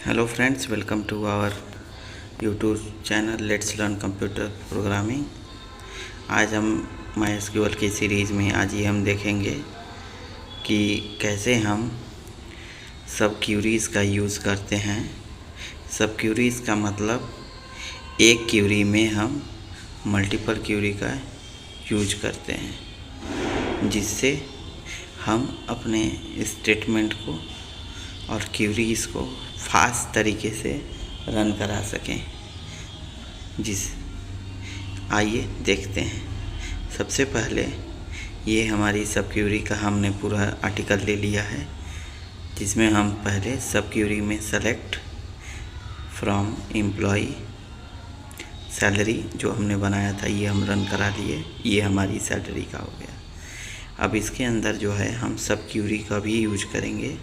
Hello friends, welcome to our YouTube channel let's learn computer programming. आज हम MySQL की series में आज ही हम देखेंगे कि कैसे हम सब क्यूरीज़ का यूज़ करते हैं। सब क्यूरीज़ का मतलब एक क्यूरी में हम मल्टीपल क्यूरी का यूज करते हैं, जिससे हम अपने स्टेटमेंट को और क्यूरीज़ को फास्ट तरीके से रन करा सकें। आइए देखते हैं। सबसे पहले ये हमारी सब क्यूरी का हमने पूरा आर्टिकल ले लिया है, जिसमें हम पहले सब क्यूरी में सेलेक्ट फ्रॉम एम्प्लॉय सैलरी जो हमने बनाया था ये हम रन करा लिए। ये हमारी सैलरी का हो गया। अब इसके अंदर जो है हम सब क्यूरी का भी यूज करेंगे।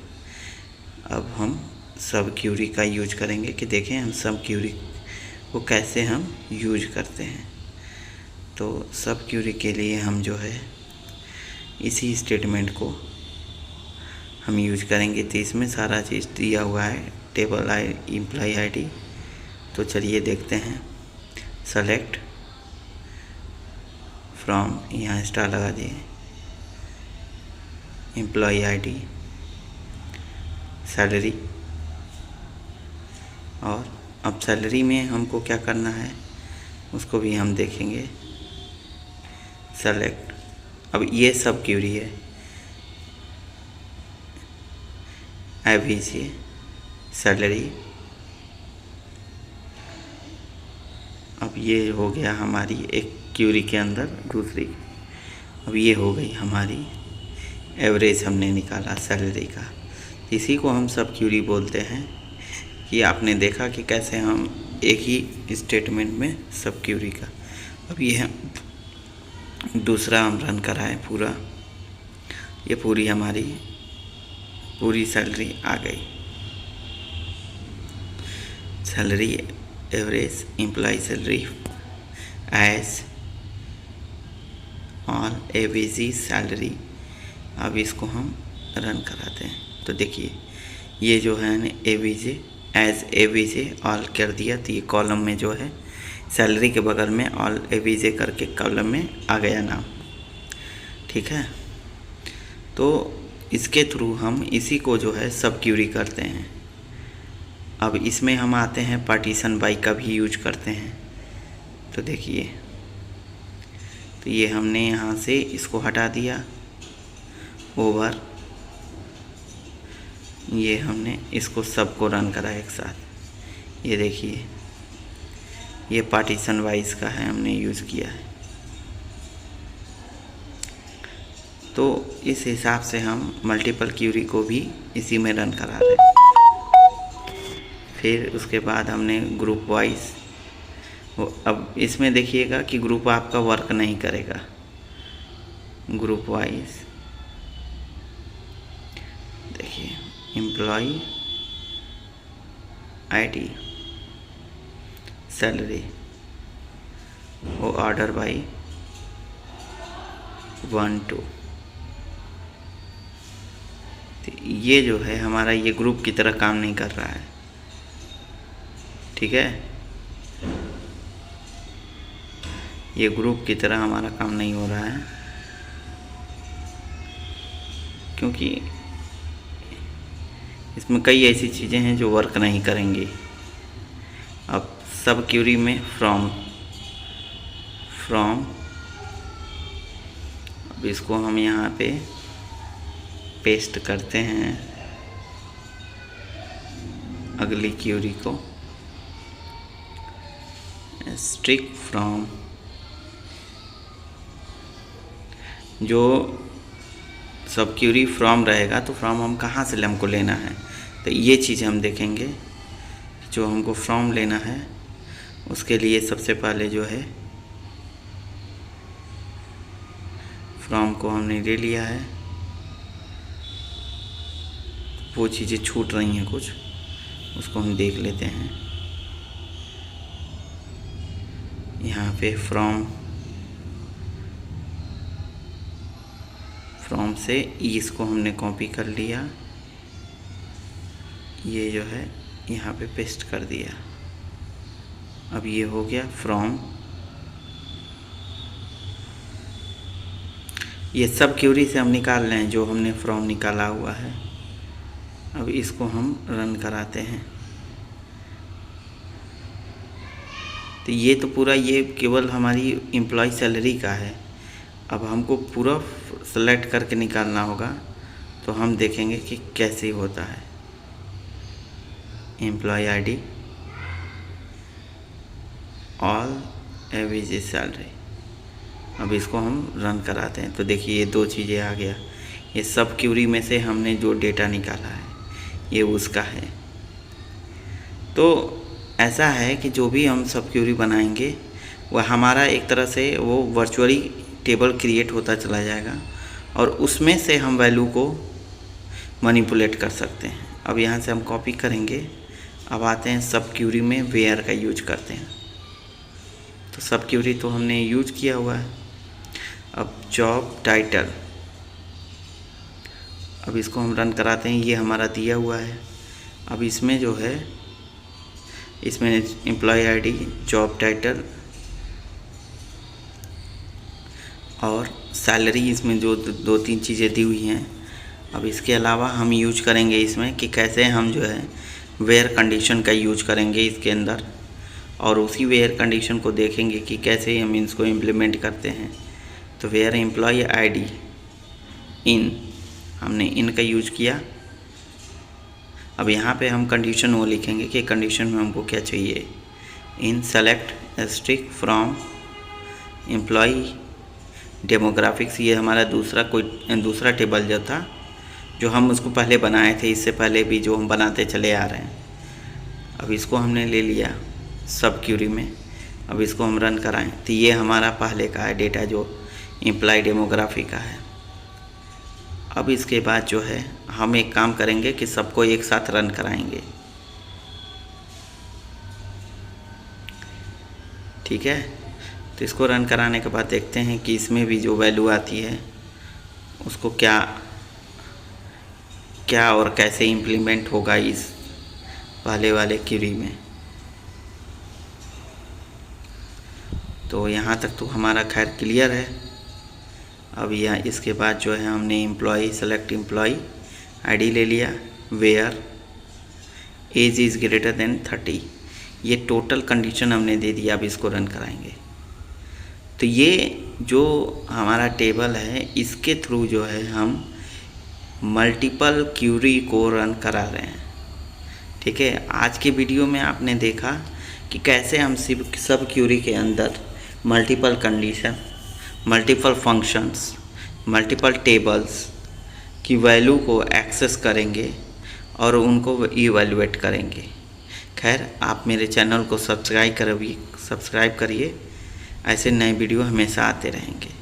अब हम सब क्यूरी का यूज करेंगे कि देखें हम सब क्यूरी को कैसे हम यूज करते हैं। तो सब क्यूरी के लिए हम जो है इसी स्टेटमेंट को हम यूज करेंगे। तो इसमें सारा चीज़ दिया हुआ है, टेबल एम्प्लॉय आईडी। तो चलिए देखते हैं। सेलेक्ट फ्रॉम, यहाँ स्टार लगा दिए, एम्प्लॉय आईडी, सैलरी। और अब सैलरी में हमको क्या करना है उसको भी हम देखेंगे। सेलेक्ट, अब ये सब क्यूरी है, एवरेज सैलरी। अब ये हो गया हमारी एक क्यूरी के अंदर दूसरी। अब ये हो गई हमारी एवरेज, हमने निकाला सैलरी का। इसी को हम सब क्यूरी बोलते हैं। कि आपने देखा कि कैसे हम एक ही स्टेटमेंट में सब क्यूरी का। अब ये दूसरा हम रन कराएं पूरा, ये पूरी हमारी पूरी सैलरी आ गई। Salary average employee salary as all average salary. अब इसको हम रन कराते हैं। तो देखिए ये जो है एवरेज एज एवीजे ऑल कर दिया। तो ये कॉलम में जो है सैलरी के बगल में ऑल एवीजे करके कॉलम में आ गया नाम। ठीक है, तो इसके थ्रू हम इसी को जो है सब क्यूरी करते हैं। अब इसमें हम आते हैं पार्टीशन बाय का भी यूज करते हैं। तो देखिए, तो ये हमने यहाँ से इसको हटा दिया ओवर, ये हमने इसको सबको रन करा एक साथ। ये देखिए ये पार्टीशन वाइज का है, हमने यूज़ किया है। तो इस हिसाब से हम मल्टीपल क्यूरी को भी इसी में रन करा रहे हैं। फिर उसके बाद हमने ग्रुप वाइज, अब इसमें देखिएगा कि ग्रुप आपका वर्क नहीं करेगा। ग्रुप वाइज देखिए एम्प्लॉय आईडी सैलरी वो ऑर्डर बाय 1 2। तो ये जो है हमारा ये ग्रुप की तरह काम नहीं कर रहा है। ठीक है, ये ग्रुप की तरह हमारा काम नहीं हो रहा है, क्योंकि इसमें कई ऐसी चीज़ें हैं जो वर्क नहीं करेंगी। अब सब क्यूरी में फ्रॉम अब इसको हम यहाँ पे पेस्ट करते हैं अगली क्यूरी को। स्ट्रिक फ्रॉम, जो सब क्यूरी फ्रॉम रहेगा तो फ्रॉम हम कहाँ से हमको लेना है, तो ये चीज़ हम देखेंगे। जो हमको फ्रॉम लेना है उसके लिए सबसे पहले जो है फ्रॉम को हमने ले लिया है। वो चीज़ें छूट रही हैं कुछ, उसको हम देख लेते हैं। यहाँ पे फ्रॉम से इसको हमने कॉपी कर लिया। ये जो है यहाँ पे पेस्ट कर दिया। अब ये हो गया फ्रॉम। ये सब क्यूरी से हम निकाल रहे हैं जो हमने फ्रॉम निकाला हुआ है। अब इसको हम रन कराते हैं। तो ये तो पूरा, ये केवल हमारी एम्प्लॉय सैलरी का है। अब हमको पूरा सेलेक्ट करके निकालना होगा, तो हम देखेंगे कि कैसे होता है। Employee ID, all average salary. अब इसको हम रन कराते हैं। तो देखिए ये दो चीज़ें आ गया। ये सब क्यूरी में से हमने जो डेटा निकाला है ये उसका है। तो ऐसा है कि जो भी हम सब क्यूरी बनाएंगे वह हमारा एक तरह से वो वर्चुअली टेबल क्रिएट होता चला जाएगा और उसमें से हम वैल्यू को मैनिपुलेट कर सकते हैं। अब यहाँ से हम कॉपी करेंगे। अब आते हैं सब क्यूरी में वेयर का यूज करते हैं। तो सब क्यूरी तो हमने यूज किया हुआ है। अब जॉब टाइटल, अब इसको हम रन कराते हैं। ये हमारा दिया हुआ है। अब इसमें जो है, इसमें एम्प्लॉय आईडी, जॉब टाइटल और सैलरी, इसमें जो दो तीन चीज़ें दी हुई हैं। अब इसके अलावा हम यूज करेंगे इसमें कि कैसे हम जो है वेयर कंडीशन का यूज करेंगे इसके अंदर, और उसी वेयर कंडीशन को देखेंगे कि कैसे हम इसको इम्प्लीमेंट करते हैं। तो वेयर एम्प्लॉय आईडी इन, हमने इन का यूज किया। अब यहाँ पे हम कंडीशन वो लिखेंगे कि कंडीशन में हमको क्या चाहिए। In select strict from employee demographics, ये हमारा दूसरा टेबल जो था, जो हम उसको पहले बनाए थे, इससे पहले भी जो हम बनाते चले आ रहे हैं। अब इसको हमने ले लिया सब क्यूरी में। अब इसको हम रन कराएं तो ये हमारा पहले का है डेटा जो एम्प्लॉय डेमोग्राफी का है। अब इसके बाद जो है हम एक काम करेंगे कि सबको एक साथ रन कराएंगे। ठीक है, तो इसको रन कराने के बाद देखते हैं कि इसमें भी जो वैल्यू आती है उसको क्या और कैसे इम्प्लीमेंट होगा इस पहले वाले क्यूरी में। तो यहाँ तक तो हमारा खैर क्लियर है। अब यहाँ इसके बाद जो है हमने एम्प्लॉय सेलेक्ट एम्प्लॉय आईडी ले लिया, where age is greater than 30, ये टोटल कंडीशन हमने दे दिया। अब इसको रन कराएंगे तो ये जो हमारा टेबल है इसके थ्रू जो है हम मल्टीपल क्यूरी को रन करा रहे हैं। ठीक है, आज के वीडियो में आपने देखा कि कैसे हम सब क्यूरी के अंदर multiple condition, multiple functions, multiple tables की वैल्यू को एक्सेस करेंगे और उनको इवैल्यूएट करेंगे। खैर, आप मेरे चैनल को सब्सक्राइब करिए, ऐसे नए वीडियो हमेशा आते रहेंगे।